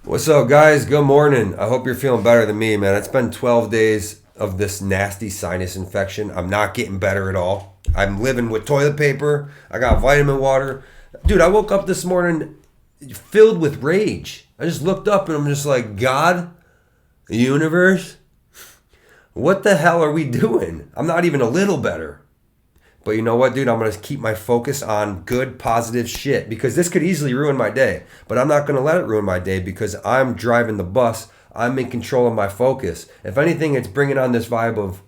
What's up, guys? Good morning. I hope you're feeling better than me, man. It's been 12 days of this nasty sinus infection. I'm not getting better at all. I'm living with toilet paper. I got vitamin water. Dude, I woke up this morning filled with rage. I just looked up and I'm just like, God, the universe, what the hell are we doing? I'm not even a little better. But you know what, dude? I'm going to keep my focus on good, positive shit because this could easily ruin my day. But I'm not going to let it ruin my day because I'm driving the bus. I'm in control of my focus. If anything, it's bringing on this vibe of,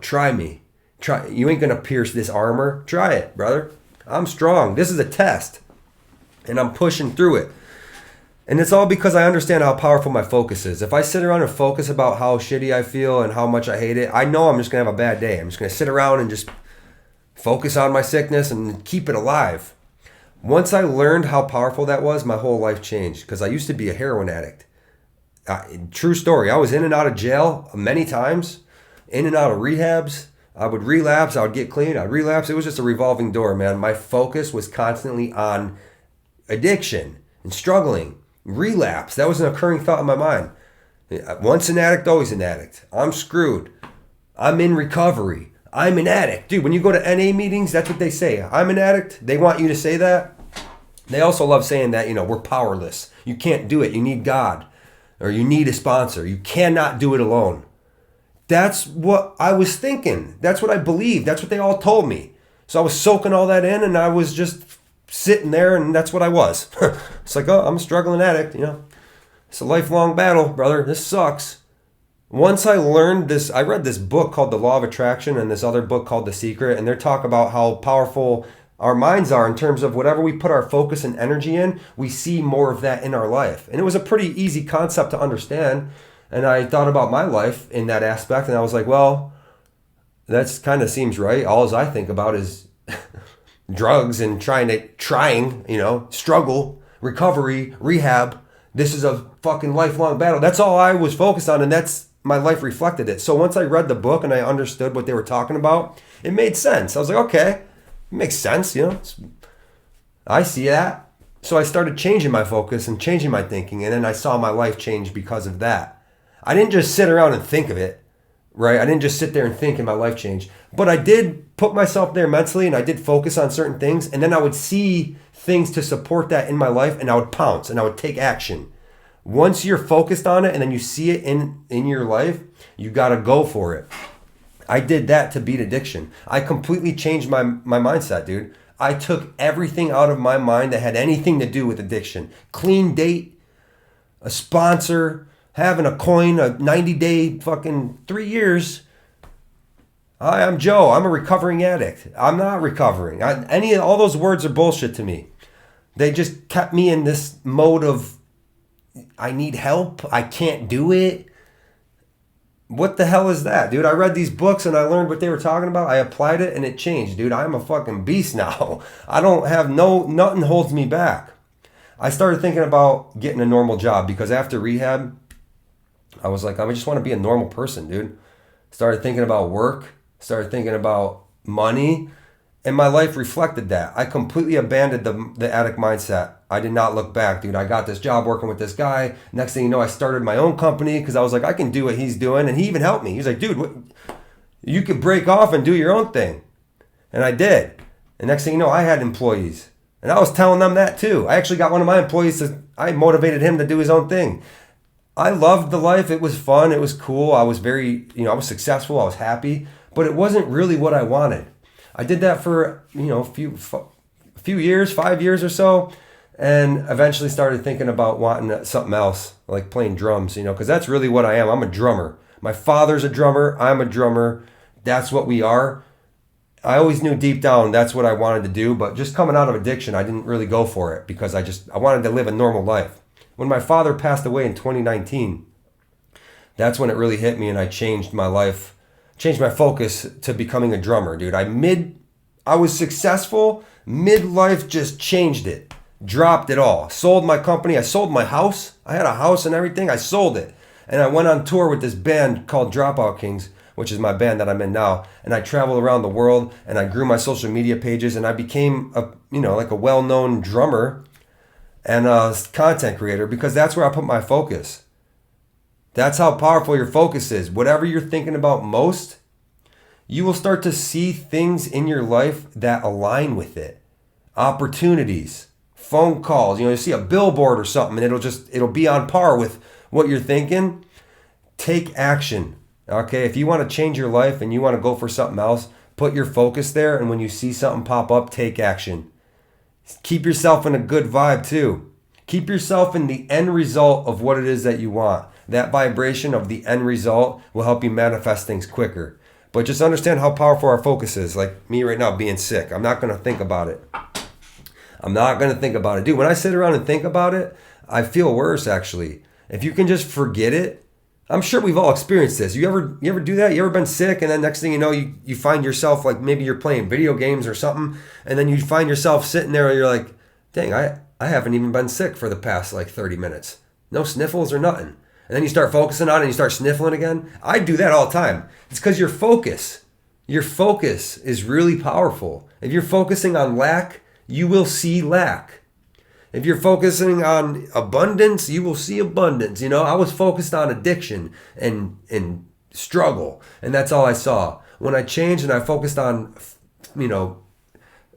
try me. Try. You ain't going to pierce this armor. Try it, brother. I'm strong. This is a test. And I'm pushing through it. And it's all because I understand how powerful my focus is. If I sit around and focus about how shitty I feel and how much I hate it, I know I'm just going to have a bad day. I'm just going to sit around and just focus on my sickness and keep it alive. Once I learned how powerful that was, my whole life changed because I used to be a heroin addict. True story. I was in and out of jail many times, in and out of rehabs. I would relapse. I would get clean. I'd relapse. It was just a revolving door, man. My focus was constantly on addiction and struggling. Relapse. That was an occurring thought in my mind. Once an addict, always an addict. I'm screwed. I'm in recovery. I'm an addict. Dude, when you go to NA meetings, that's what they say. I'm an addict. They want you to say that. They also love saying that, we're powerless. You can't do it. You need God. Or you need a sponsor. You cannot do it alone. That's what I was thinking. That's what I believed. That's what they all told me. So I was soaking all that in and I was just sitting there and that's what I was. It's like, oh, I'm a struggling addict, It's a lifelong battle, brother. This sucks. Once I learned this, I read this book called The Law of Attraction and this other book called The Secret, and they talk about how powerful our minds are in terms of whatever we put our focus and energy in, we see more of that in our life. And it was a pretty easy concept to understand. And I thought about my life in that aspect, and I was like, well, that kind of seems right. All I think about is drugs and trying, struggle, recovery, rehab. This is a fucking lifelong battle. That's all I was focused on, and that's my life reflected it. So once I read the book and I understood what they were talking about, it made sense. I was like, okay, it makes sense, I see that. So I started changing my focus and changing my thinking, and then I saw my life change because of that. I didn't just sit around and think of it, right? I didn't just sit there and think and my life changed. But I did put myself there mentally, and I did focus on certain things, and then I would see things to support that in my life, and I would pounce, and I would take action. Once you're focused on it and then you see it in your life, you got to go for it. I did that to beat addiction. I completely changed my mindset, dude. I took everything out of my mind that had anything to do with addiction. Clean date, a sponsor, having a coin, a 90-day fucking 3 years. Hi, I'm Joe. I'm a recovering addict. I'm not recovering. All those words are bullshit to me. They just kept me in this mode of I need help. I can't do it. What the hell is that, dude? I read these books and I learned what they were talking about. I applied it and it changed, dude. I'm a fucking beast now. I don't have nothing holds me back. I started thinking about getting a normal job because after rehab, I was like, I just want to be a normal person, dude. Started thinking about work. Started thinking about money. And my life reflected that. I completely abandoned the addict mindset. I did not look back, dude. I got this job working with this guy. Next thing you know, I started my own company because I was like, I can do what he's doing. And he even helped me. He's like, dude, you could break off and do your own thing. And I did. And next thing you know, I had employees. And I was telling them that too. I actually got one of my employees I motivated him to do his own thing. I loved the life. It was fun. It was cool. I was I was successful. I was happy. But it wasn't really what I wanted. I did that for, a few years, 5 years or so, and eventually started thinking about wanting something else, like playing drums, because that's really what I am. I'm a drummer. My father's a drummer. I'm a drummer. That's what we are. I always knew deep down that's what I wanted to do, but just coming out of addiction, I didn't really go for it because I wanted to live a normal life. When my father passed away in 2019, that's when it really hit me and I changed my life. Changed my focus to becoming a drummer, dude. I was successful. Midlife just changed it. Dropped it all. Sold my company. I sold my house. I had a house and everything. I sold it. And I went on tour with this band called Dropout Kings, which is my band that I'm in now. And I traveled around the world and I grew my social media pages and I became like a well-known drummer. and a content creator, because that's where I put my focus. That's how powerful your focus is. Whatever you're thinking about most, you will start to see things in your life that align with it. Opportunities, phone calls, you see a billboard or something and it'll be on par with what you're thinking. Take action. Okay, if you want to change your life and you want to go for something else, put your focus there, and when you see something pop up, take action. Keep yourself in a good vibe too. Keep yourself in the end result of what it is that you want. That vibration of the end result will help you manifest things quicker. But just understand how powerful our focus is. Like me right now being sick, I'm not going to think about it. Dude, when I sit around and think about it, I feel worse actually. If you can just forget it, I'm sure we've all experienced this. You ever do that? You ever been sick and then next thing you know, you find yourself, like maybe you're playing video games or something, and then you find yourself sitting there and you're like, dang, I haven't even been sick for the past like 30 minutes. No sniffles or nothing. And then you start focusing on it and you start sniffling again. I do that all the time. It's because your focus is really powerful. If you're focusing on lack, you will see lack. If you're focusing on abundance, you will see abundance. I was focused on addiction and struggle, and that's all I saw. When I changed and I focused on,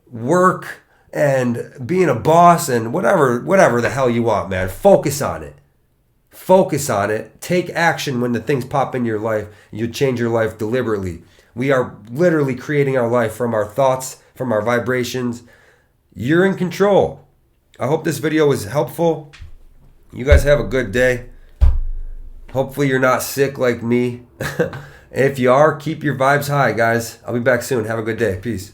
work and being a boss and whatever the hell you want, man, focus on it. Focus on it. Take action when the things pop in your life. You change your life deliberately. We are literally creating our life from our thoughts, from our vibrations. You're in control. I hope this video was helpful. You guys have a good day. Hopefully you're not sick like me. If you are, keep your vibes high, guys. I'll be back soon. Have a good day. Peace.